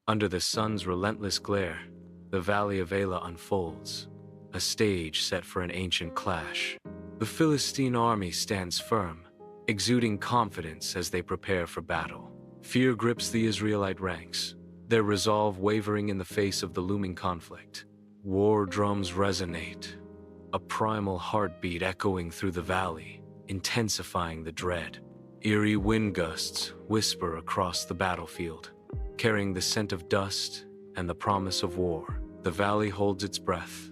Under the sun's relentless glare, the Valley of Elah unfolds, a stage set for an ancient clash. The Philistine army stands firm, exuding confidence as they prepare for battle. Fear grips the Israelite ranks, their resolve wavering in the face of the looming conflict. War drums resonate, a primal heartbeat echoing through the valley, intensifying the dread. Eerie wind gusts whisper across the battlefield, carrying the scent of dust and the promise of war. The valley holds its breath,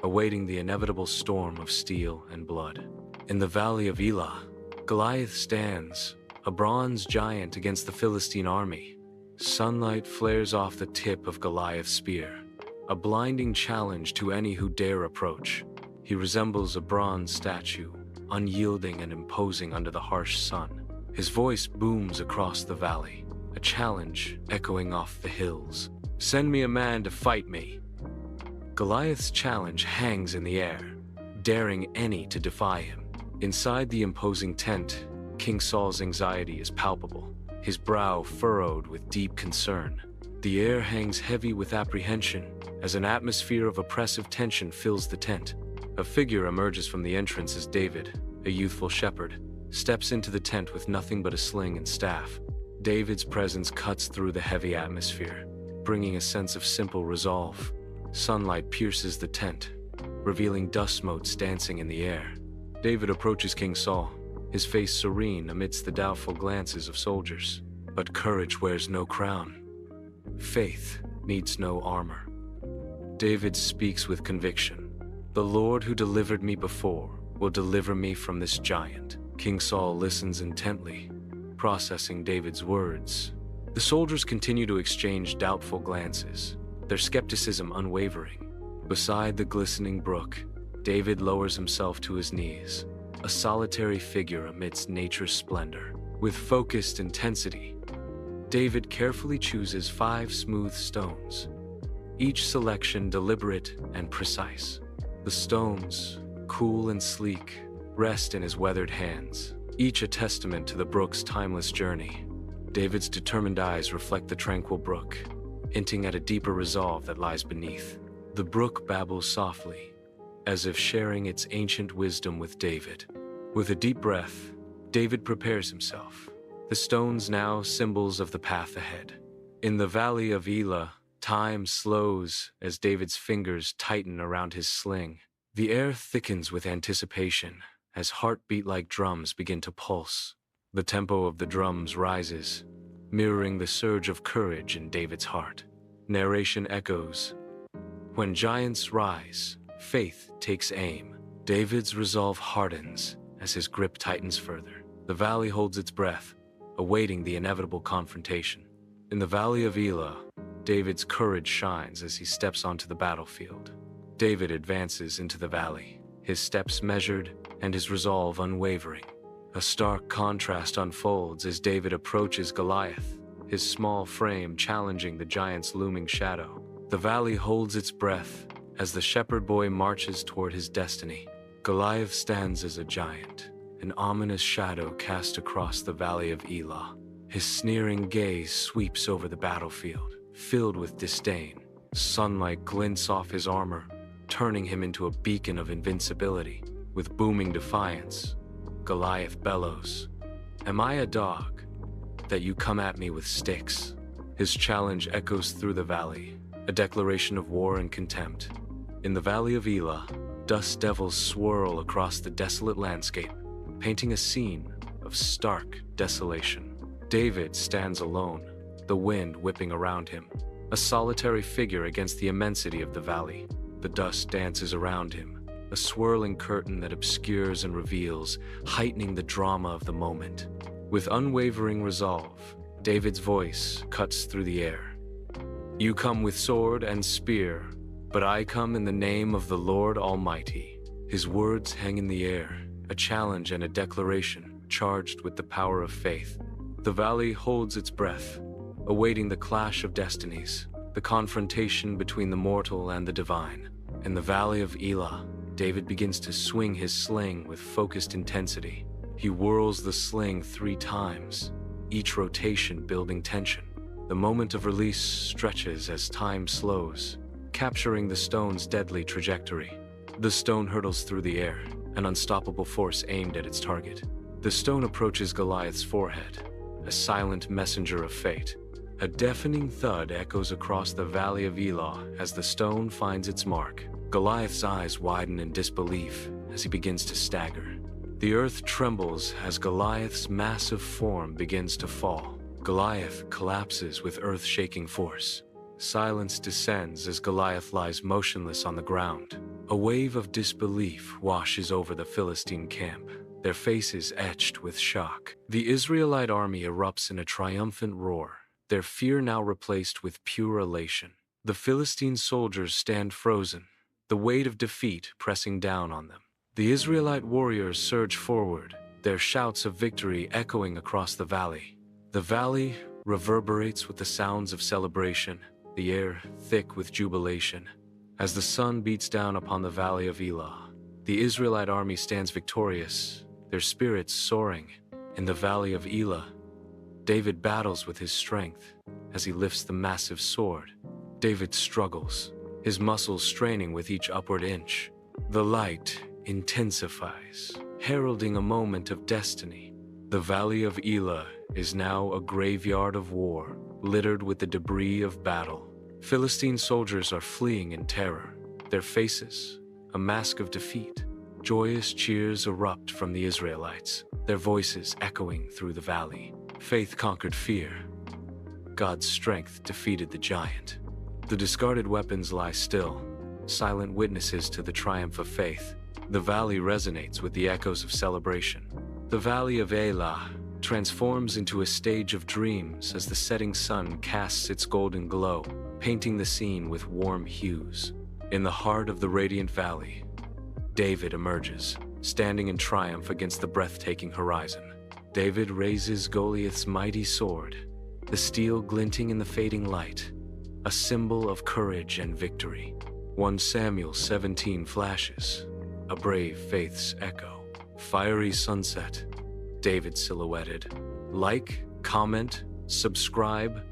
awaiting the inevitable storm of steel and blood. In the Valley of Elah, Goliath stands, a bronze giant against the Philistine army. Sunlight flares off the tip of Goliath's spear, a blinding challenge to any who dare approach. He resembles a bronze statue, unyielding and imposing under the harsh sun. His voice booms across the valley, a challenge echoing off the hills. "Send me a man to fight me." Goliath's challenge hangs in the air, daring any to defy him. Inside the imposing tent, King Saul's anxiety is palpable, his brow furrowed with deep concern. The air hangs heavy with apprehension as an atmosphere of oppressive tension fills the tent. A figure emerges from the entrance as David, a youthful shepherd, steps into the tent with nothing but a sling and staff. David's presence cuts through the heavy atmosphere, bringing a sense of simple resolve. Sunlight pierces the tent, revealing dust motes dancing in the air. David approaches King Saul, his face serene amidst the doubtful glances of soldiers. But courage wears no crown. Faith needs no armor. David speaks with conviction. "The Lord who delivered me before will deliver me from this giant." King Saul listens intently, processing David's words. The soldiers continue to exchange doubtful glances, their skepticism unwavering. Beside the glistening brook, David lowers himself to his knees, a solitary figure amidst nature's splendor. With focused intensity, David carefully chooses 5 smooth stones, each selection deliberate and precise. The stones, cool and sleek, rest in his weathered hands, each a testament to the brook's timeless journey. David's determined eyes reflect the tranquil brook, hinting at a deeper resolve that lies beneath. The brook babbles softly, as if sharing its ancient wisdom with David. With a deep breath, David prepares himself, the stones now symbols of the path ahead. In the Valley of Elah, time slows as David's fingers tighten around his sling. The air thickens with anticipation as heartbeat-like drums begin to pulse. The tempo of the drums rises, mirroring the surge of courage in David's heart. Narration echoes. When giants rise, faith takes aim. David's resolve hardens as his grip tightens further. The valley holds its breath, awaiting the inevitable confrontation. In the Valley of Elah, David's courage shines as he steps onto the battlefield. David advances into the valley, his steps measured and his resolve unwavering. A stark contrast unfolds as David approaches Goliath, his small frame challenging the giant's looming shadow. The valley holds its breath as the shepherd boy marches toward his destiny. Goliath stands as a giant, an ominous shadow cast across the Valley of Elah. His sneering gaze sweeps over the battlefield, filled with disdain. Sunlight glints off his armor, turning him into a beacon of invincibility. With booming defiance, Goliath bellows, "Am I a dog, that you come at me with sticks?" His challenge echoes through the valley, a declaration of war and contempt. In the Valley of Elah, dust devils swirl across the desolate landscape, painting a scene of stark desolation. David stands alone, the wind whipping around him, a solitary figure against the immensity of the valley. The dust dances around him, a swirling curtain that obscures and reveals, heightening the drama of the moment. With unwavering resolve, David's voice cuts through the air. "You come with sword and spear, but I come in the name of the Lord Almighty." His words hang in the air, a challenge and a declaration charged with the power of faith. The valley holds its breath, awaiting the clash of destinies, the confrontation between the mortal and the divine. In the Valley of Elah, David begins to swing his sling with focused intensity. He whirls the sling 3 times, each rotation building tension. The moment of release stretches as time slows, capturing the stone's deadly trajectory. The stone hurtles through the air, an unstoppable force aimed at its target. The stone approaches Goliath's forehead, a silent messenger of fate. A deafening thud echoes across the valley of Elah as the stone finds its mark. Goliath's eyes widen in disbelief as he begins to stagger. The earth trembles as Goliath's massive form begins to fall. Goliath collapses with earth-shaking force. Silence descends as Goliath lies motionless on the ground. A wave of disbelief washes over the Philistine camp, their faces etched with shock. The Israelite army erupts in a triumphant roar, their fear now replaced with pure elation. The Philistine soldiers stand frozen, the weight of defeat pressing down on them. The Israelite warriors surge forward, their shouts of victory echoing across the valley. The valley reverberates with the sounds of celebration, the air thick with jubilation. As the sun beats down upon the valley of Elah, the Israelite army stands victorious, their spirits soaring. In the valley of Elah, David battles with his strength as he lifts the massive sword. David struggles, his muscles straining with each upward inch. The light intensifies, heralding a moment of destiny. The valley of Elah is now a graveyard of war, littered with the debris of battle. Philistine soldiers are fleeing in terror, their faces a mask of defeat. Joyous cheers erupt from the Israelites, their voices echoing through the valley. Faith conquered fear. God's strength defeated the giant. The discarded weapons lie still, silent witnesses to the triumph of faith. The valley resonates with the echoes of celebration. The valley of Elah transforms into a stage of dreams as the setting sun casts its golden glow, painting the scene with warm hues. In the heart of the radiant valley, David emerges, standing in triumph against the breathtaking horizon. David raises Goliath's mighty sword, the steel glinting in the fading light, a symbol of courage and victory. 1 Samuel 17 flashes, a brave faith's echo. Fiery sunset, David silhouetted. Like, comment, subscribe,